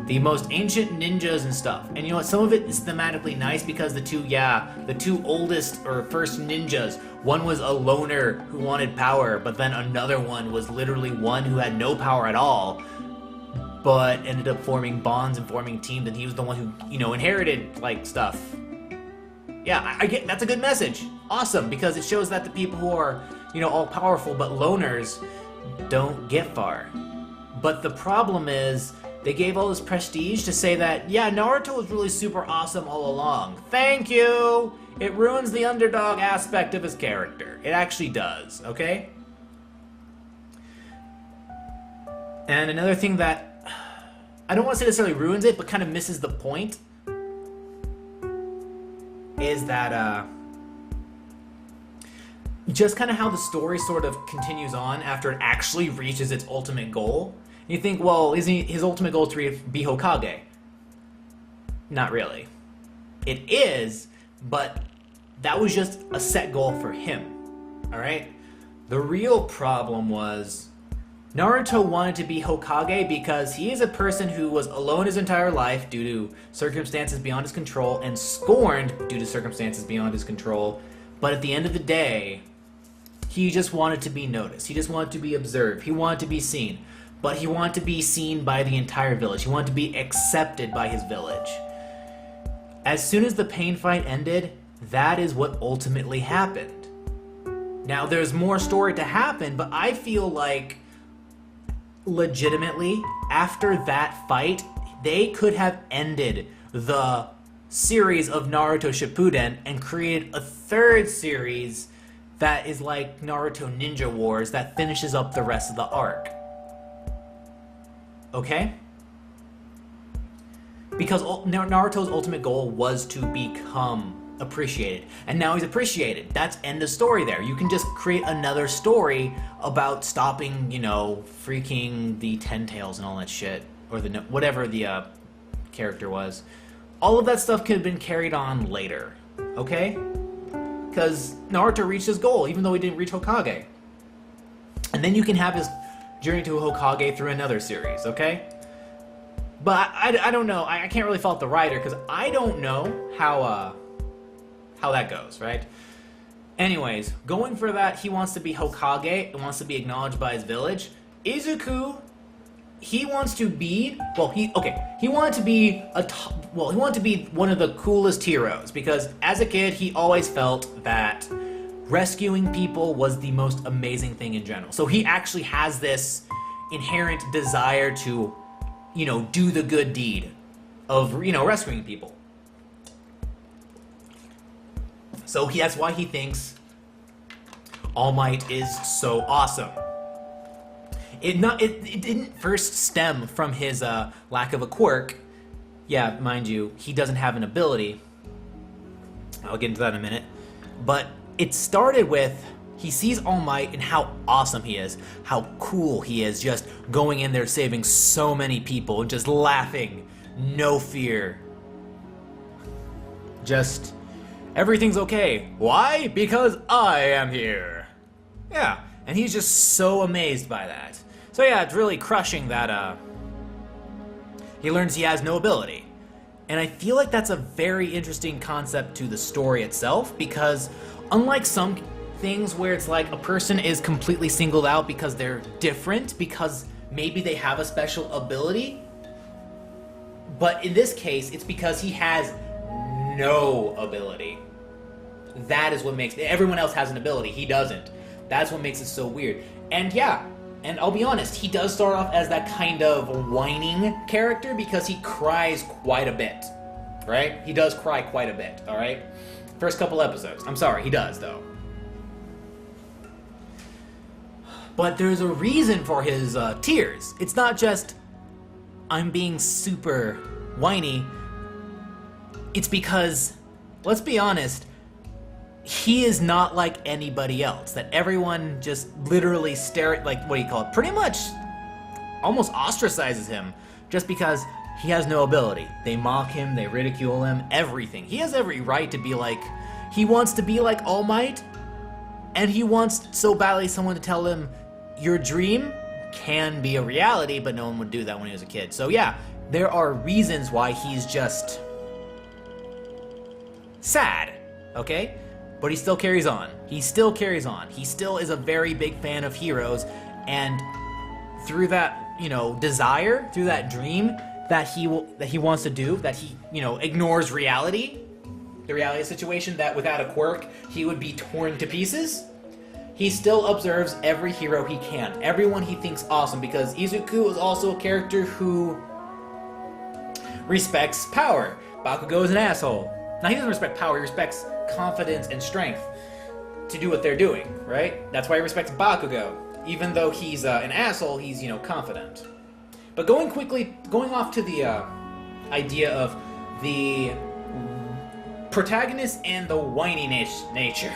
the most ancient ninjas and stuff. And you know what, some of it is thematically nice because the two oldest or first ninjas, one was a loner who wanted power, but then another one was literally one who had no power at all, but ended up forming bonds and forming teams, and he was the one who, inherited, like, stuff. Yeah, I get, that's a good message. Awesome, because it shows that the people who are, all powerful but loners don't get far. But the problem is, they gave all this prestige to say that, yeah, Naruto was really super awesome all along. Thank you! It ruins the underdog aspect of his character. It actually does, okay? And another thing that, I don't want to say necessarily ruins it, but kind of misses the point, is that, just kind of how the story sort of continues on after it actually reaches its ultimate goal. You think, well, isn't his ultimate goal to be Hokage? Not really. It is, but that was just a set goal for him, alright? The real problem was Naruto wanted to be Hokage because he is a person who was alone his entire life due to circumstances beyond his control and scorned due to circumstances beyond his control, but at the end of the day, he just wanted to be noticed. He just wanted to be observed. He wanted to be seen. But he wanted to be seen by the entire village. He wanted to be accepted by his village. As soon as the pain fight ended, that is what ultimately happened. Now, there's more story to happen, but I feel like, legitimately, after that fight, they could have ended the series of Naruto Shippuden and created a third series that is like Naruto Ninja Wars that finishes up the rest of the arc. Okay? Because Naruto's ultimate goal was to become appreciated. And now he's appreciated. That's end of story there. You can just create another story about stopping, freaking the Ten Tails and all that shit. Or whatever the character was. All of that stuff could have been carried on later. Okay? Because Naruto reached his goal, even though he didn't reach Hokage. And then you can have his journey to Hokage through another series, okay? But I don't know. I can't really fault the writer because I don't know how that goes, right? Anyways, going for that, he wants to be Hokage and wants to be acknowledged by his village. Izuku, he wants to be, he wanted to be he wanted to be one of the coolest heroes because as a kid, he always felt that rescuing people was the most amazing thing in general. So he actually has this inherent desire to, do the good deed of, rescuing people. So that's why he thinks All Might is so awesome. It didn't first stem from his lack of a quirk. Yeah, mind you, he doesn't have an ability. I'll get into that in a minute. But it started with he sees All Might and how awesome he is, how cool he is, just going in there saving so many people and just laughing, no fear. Just everything's okay. Why? Because I am here. Yeah, and he's just so amazed by that. So yeah, it's really crushing that he learns he has no ability. And I feel like that's a very interesting concept to the story itself because unlike some things where it's like a person is completely singled out because they're different, because maybe they have a special ability, but in this case, it's because he has no ability. That is what makes everyone else has an ability. He doesn't. That's what makes it so weird. And yeah, and I'll be honest, he does start off as that kind of whining character because he cries quite a bit, right? He does cry quite a bit, all right? First couple episodes. I'm sorry, he does, though. But there's a reason for his tears. It's not just, I'm being super whiny. It's because, let's be honest, he is not like anybody else. That everyone just literally pretty much almost ostracizes him just because he has no ability. They mock him, they ridicule him, everything. He has every right to be like, he wants to be like All Might, and he wants so badly someone to tell him, your dream can be a reality, but no one would do that when he was a kid. So yeah, there are reasons why he's just sad, okay? But he still carries on. He still carries on. He still is a very big fan of heroes, and through that, desire, through that dream that he wants to do, that he, ignores reality, the reality of the situation, that without a quirk, he would be torn to pieces. He still observes every hero he can, everyone he thinks awesome, because Izuku is also a character who respects power. Bakugo is an asshole. Now, he doesn't respect power, he respects confidence and strength to do what they're doing, right? That's why he respects Bakugo. Even though he's an asshole, he's, confident. But going off to the idea of the protagonist and the whiny nature.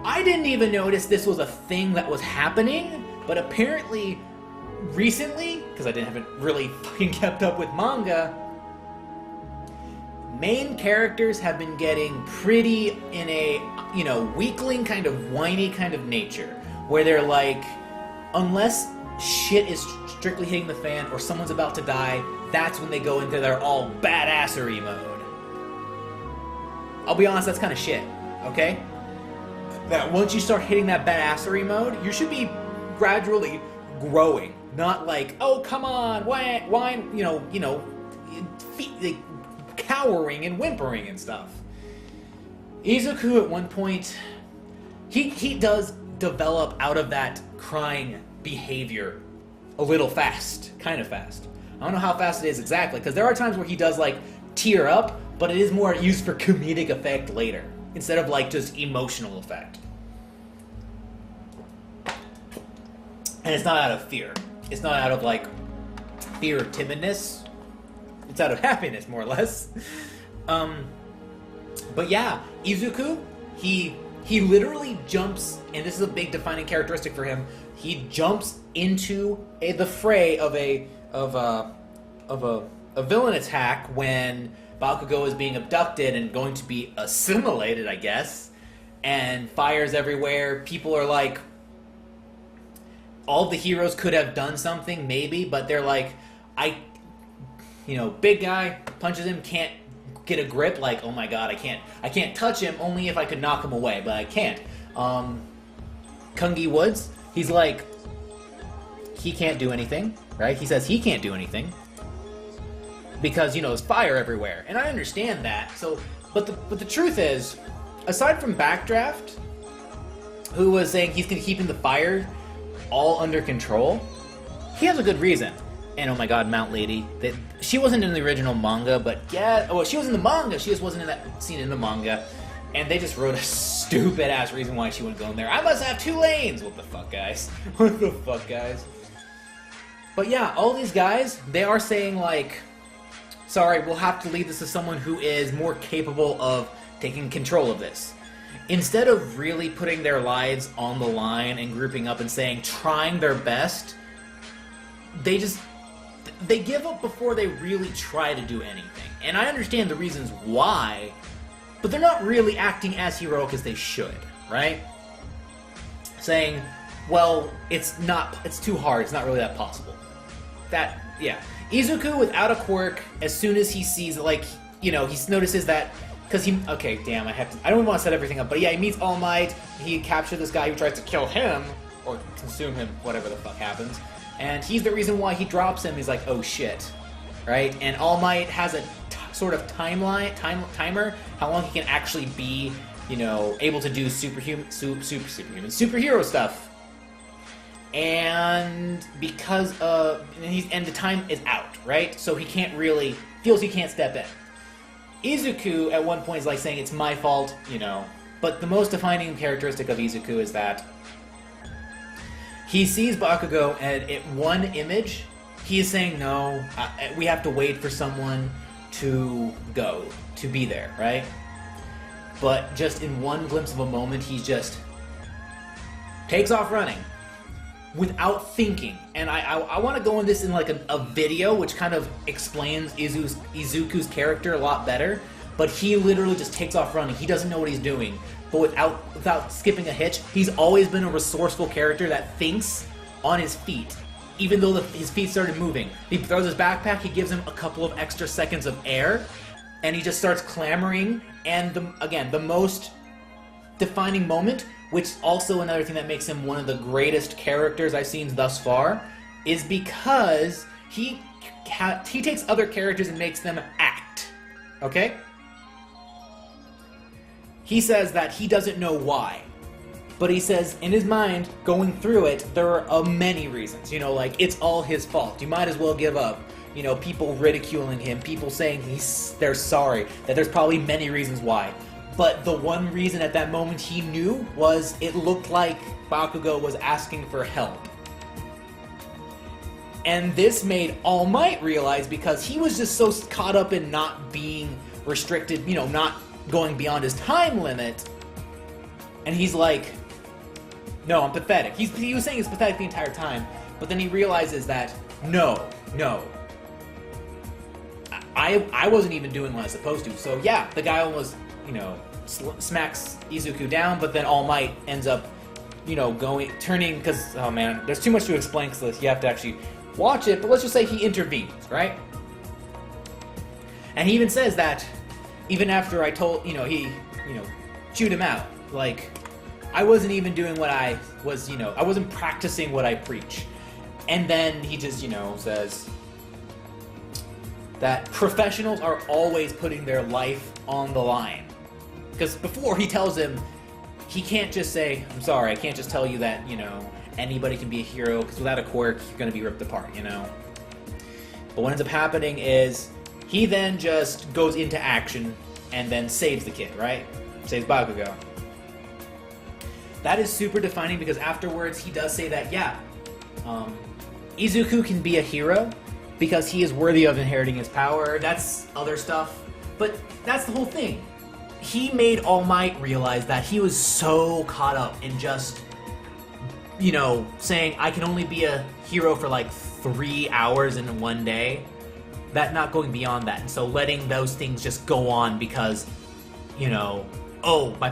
I didn't even notice this was a thing that was happening, but apparently recently, because I haven't really fucking kept up with manga, main characters have been getting pretty in a, weakling kind of whiny kind of nature, where they're like, unless shit is strictly hitting the fan or someone's about to die, that's when they go into their all badassery mode. I'll be honest, that's kind of shit, okay? That once you start hitting that badassery mode, you should be gradually growing, not like, oh, come on, whine, cowering and whimpering and stuff. Izuku at one point, he does develop out of that crying behavior a little fast, kind of fast. I don't know how fast it is exactly, because there are times where he does tear up, but it is more used for comedic effect later, instead of just emotional effect. And it's not out of fear. It's not out of fear or timidness. It's out of happiness, more or less. But yeah, Izuku, he literally jumps, and this is a big defining characteristic for him. He jumps into the fray of a villain attack when Bakugo is being abducted and going to be assimilated, I guess, and fires everywhere. People are like, all the heroes could have done something, maybe, but they're like, big guy punches him, can't get a grip, like, oh my god, I can't touch him, only if I could knock him away, but I can't. Kungi Woods, he's like, he can't do anything, right? He says he can't do anything because, there's fire everywhere, and I understand that. So, but the truth is, aside from Backdraft, who was saying he's keeping the fire all under control, he has a good reason. And oh my god, Mount Lady, she wasn't in the original manga, but she was in the manga. She just wasn't in that scene in the manga, and they just wrote a stupid ass reason why she wouldn't go in there. I must have 2 lanes. What the fuck, guys? What the fuck, guys? But yeah, all these guys, they are saying like, sorry, we'll have to leave this to someone who is more capable of taking control of this. Instead of really putting their lives on the line and grouping up and saying, trying their best, they give up before they really try to do anything. And I understand the reasons why, but they're not really acting as heroic as they should, right? Saying, well, it's too hard, it's not really that possible. Izuku without a quirk, as soon as he sees, like, he notices that, because I don't even want to set everything up, but yeah, he meets All Might, he captures this guy who tries to kill him, or consume him, whatever the fuck happens, and he's the reason why he drops him. He's like, oh shit, right? And All Might has a sort of timer, how long he can actually be, able to do superhero stuff. And because and the time is out, right? So he feels he can't step in. Izuku at one point is like saying it's my fault, but the most defining characteristic of Izuku is that he sees Bakugo, and in one image, he is saying, no, we have to wait for someone to be there, right? But just in one glimpse of a moment, he just takes off running without thinking. And I want to go in this in like a video which kind of explains Izuku's character a lot better, but he literally just takes off running. He doesn't know what he's doing, but without skipping a hitch. He's always been a resourceful character that thinks on his feet, even though his feet started moving. He throws his backpack, he gives him a couple of extra seconds of air, and he just starts clamoring. And the most defining moment, which also another thing that makes him one of the greatest characters I've seen thus far, is because he takes other characters and makes them act. Okay? He says that he doesn't know why, but he says in his mind, going through it, there are many reasons. Like, it's all his fault. You might as well give up. People ridiculing him, people saying they're sorry, that there's probably many reasons why. But the one reason at that moment he knew was it looked like Bakugo was asking for help. And this made All Might realize, because he was just so caught up in not being restricted, not going beyond his time limit. And he's like, no, I'm pathetic. He was saying he's pathetic the entire time, but then he realizes that, no. I wasn't even doing what I was supposed to. So yeah, the guy almost, smacks Izuku down, but then All Might ends up, turning, because, oh man, there's too much to explain, because you have to actually watch it, but let's just say he intervenes, right? And he even says that, even after I told, he, chewed him out, like, I wasn't even doing what I was, I wasn't practicing what I preach. And then he just, says that professionals are always putting their life on the line. Because before, he tells him he can't just say, I'm sorry, I can't just tell you that, anybody can be a hero, because without a quirk, you're going to be ripped apart, But what ends up happening is he then just goes into action and then saves the kid, right? Saves Bakugo. That is super defining, because afterwards he does say that, Izuku can be a hero because he is worthy of inheriting his power. That's other stuff. But that's the whole thing. He made All Might realize that he was so caught up in just, saying, I can only be a hero for like 3 hours in one day, that not going beyond that. And so letting those things just go on because, oh, my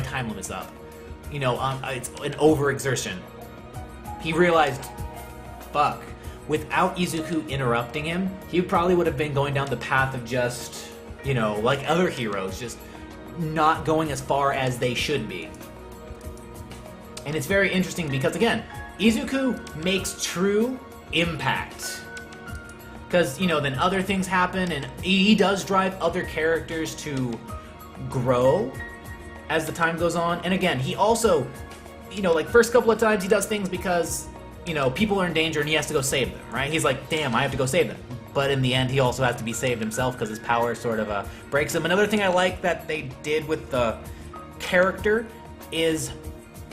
time limit's up. It's an overexertion. He realized, fuck, without Izuku interrupting him, he probably would have been going down the path of just You know, like other heroes, just not going as far as they should be. And it's very interesting because, again, Izuku makes true impact. Because, you know, then other things happen, and he does drive other characters to grow as the time goes on. And again, he also, you know, like, first couple of times he does things because, you know, people are in danger and he has to go save them, right? He's like, damn, I have to go save them. But in the end, he also has to be saved himself because his power sort of breaks him. Another thing I like that they did with the character is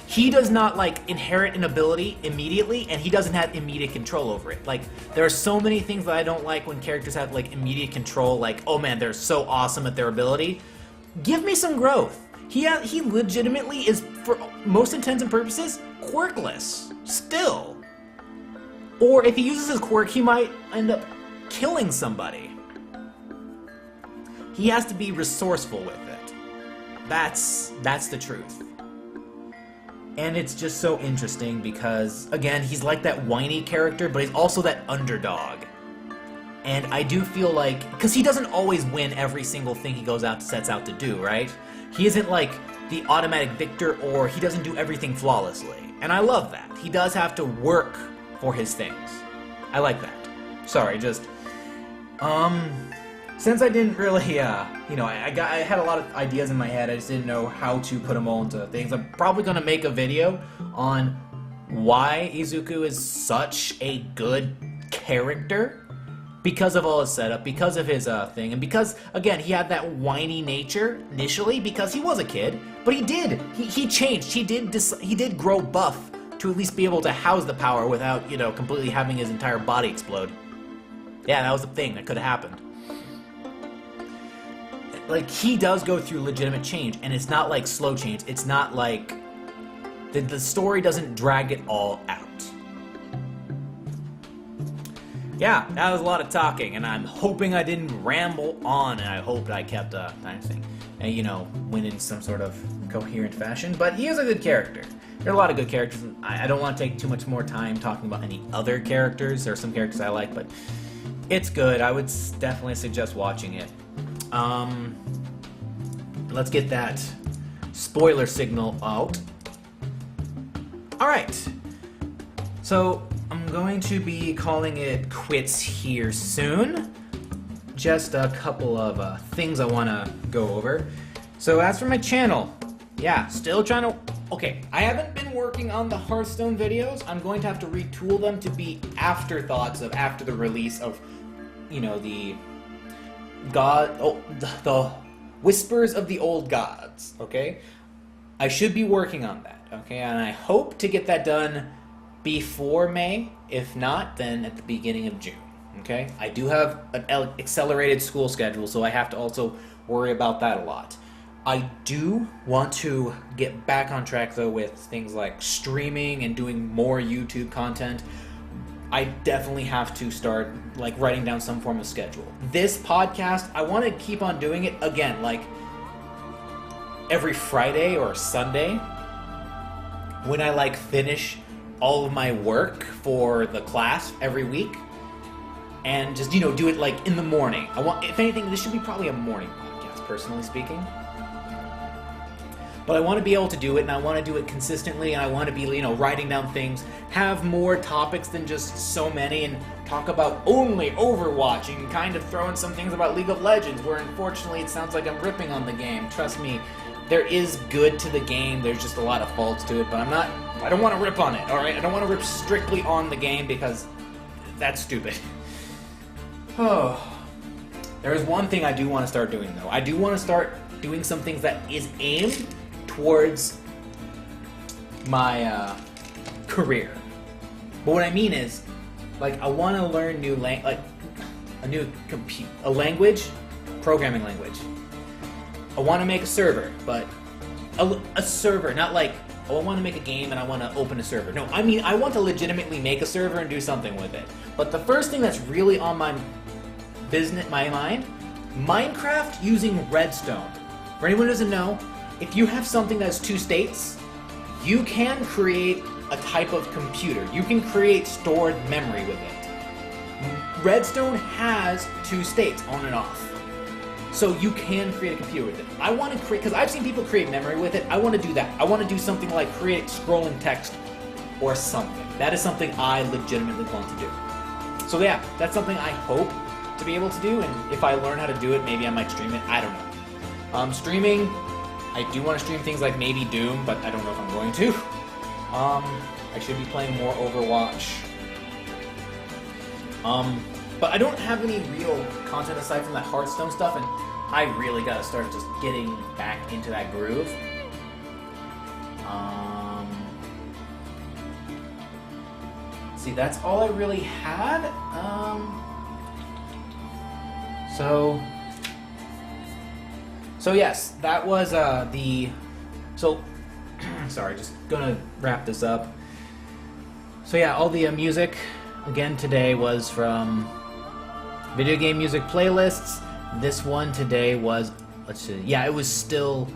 he does not, like, inherit an ability immediately, and he doesn't have immediate control over it. Like, there are so many things that I don't like when characters have, like, immediate control, like, oh man, they're so awesome at their ability. Give me some growth. He legitimately is, for most intents and purposes, quirkless. Still. Or if he uses his quirk, he might end up killing somebody. He has to be resourceful with it. That's the truth. And it's just so interesting because, again, he's like that whiny character, but he's also that underdog. And I do feel like, because he doesn't always win every single thing he sets out to do, right? He isn't like the automatic victor, or he doesn't do everything flawlessly. And I love that. He does have to work for his things. I like that. Sorry, just, since I didn't really, you know, I had a lot of ideas in my head, I just didn't know how to put them all into things. I'm probably going to make a video on why Izuku is such a good character. Because of all his setup, because of his thing, and because, again, he had that whiny nature initially because he was a kid, but he did. He changed. He did grow buff to at least be able to house the power without, you know, completely having his entire body explode. Yeah, that was the thing that could have happened. Like, he does go through legitimate change, and it's not like slow change. It's not like the story doesn't drag it all out. Yeah, that was a lot of talking, and I'm hoping I didn't ramble on, and I hoped I kept nice thing, and, you know, went in some sort of coherent fashion. But he is a good character. There are a lot of good characters. And I don't want to take too much more time talking about any other characters. There are some characters I like, but it's good. I would definitely suggest watching it. Let's get that spoiler signal out. All right. So I'm going to be calling it quits here soon. Just a couple of things I want to go over. So as for my channel, yeah, still trying to... Okay, I haven't been working on the Hearthstone videos. I'm going to have to retool them to be afterthoughts of after the release of, you know, the Whispers of the Old Gods, okay? I should be working on that, okay? And I hope to get that done before May. If not, then at the beginning of June, okay? I do have an accelerated school schedule, so I have to also worry about that a lot. I do want to get back on track, though, with things like streaming and doing more YouTube content. I definitely have to start, like, writing down some form of schedule. This podcast, I want to keep on doing it, again, like, every Friday or Sunday, when I, like, finish all of my work for the class every week, and just, you know, do it, like, in the morning. I want, if anything, this should be probably a morning podcast, personally speaking. But I want to be able to do it, and I want to do it consistently, and I want to be, you know, writing down things, have more topics than just so many, and talk about only Overwatch, and kind of throw in some things about League of Legends, where unfortunately it sounds like I'm ripping on the game. Trust me, there is good to the game, there's just a lot of faults to it, but I don't want to rip on it, alright? I don't want to rip strictly on the game, because that's stupid. Oh. There is one thing I do want to start doing, though. I do want to start doing some things that is aimed towards my career. But what I mean is, like, I want to learn a language, programming language. I want to make a server, but a server, not like, oh, I want to make a game and I want to open a server. No, I mean, I want to legitimately make a server and do something with it. But the first thing that's really on my mind, Minecraft using redstone. For anyone who doesn't know, if you have something that's 2 states, you can create a type of computer. You can create stored memory with it. Redstone has 2 states, on and off. So you can create a computer with it. I want to create, because I've seen people create memory with it. I want to do that. I want to do something like create scrolling text or something. That is something I legitimately want to do. So yeah, that's something I hope to be able to do, and if I learn how to do it, maybe I might stream it. I don't know. Streaming, I do want to stream things like maybe Doom, but I don't know if I'm going to. I should be playing more Overwatch. But I don't have any real content aside from that Hearthstone stuff, and I really gotta start just getting back into that groove. See, that's all I really had. So yes, that was sorry, just gonna wrap this up. So yeah, all the music again today was from video game music playlists. This one today was, let's see, yeah, it was still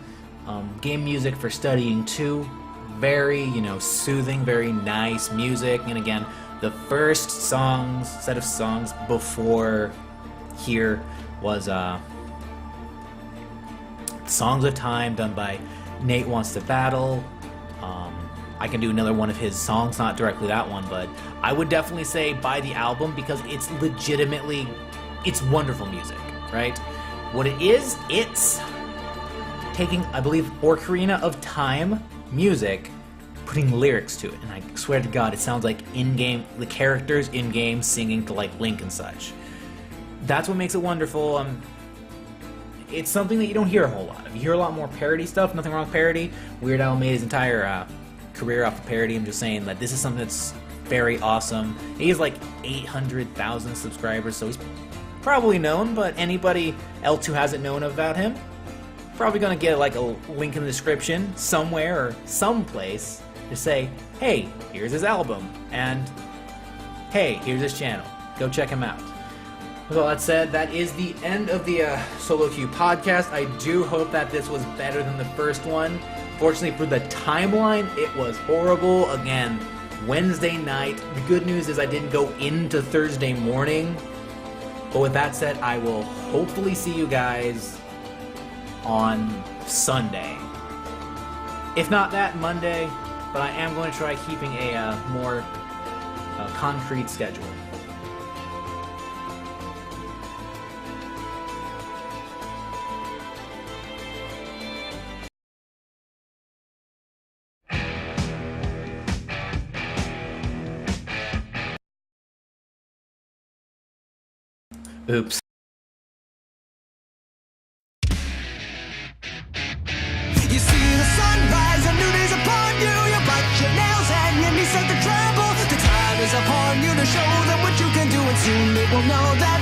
game music for studying too. Very, soothing, very nice music. And again, the first set of songs before here was Songs of Time, done by Nate Wants to Battle. I can do another one of his songs, not directly that one, but I would definitely say buy the album because it's legitimately, it's wonderful music, right? What it is, it's taking, I believe, Ocarina of Time music, putting lyrics to it, and I swear to God, it sounds like in-game, the characters in-game singing to like Link and such. That's what makes it wonderful. It's something that you don't hear a whole lot of. You hear a lot more parody stuff, nothing wrong with parody. Weird Al made his entire career off of parody. I'm just saying that this is something that's very awesome. He has like 800,000 subscribers, so he's probably known, but anybody else who hasn't known about him, probably gonna get like a link in the description somewhere or someplace to say, hey, here's his album, and hey, here's his channel. Go check him out. With all that said, that is the end of the soloQue podcast. I do hope that this was better than the first one. Fortunately for the timeline, it was horrible. Again, Wednesday night. The good news is I didn't go into Thursday morning. But with that said, I will hopefully see you guys on Sunday. If not that, Monday. But I am going to try keeping a more concrete schedule. Oops. You see the sunrise, a new day's upon you. You bite your nails and your knees start to tremble. The time is upon you to show them what you can do, and soon they will know that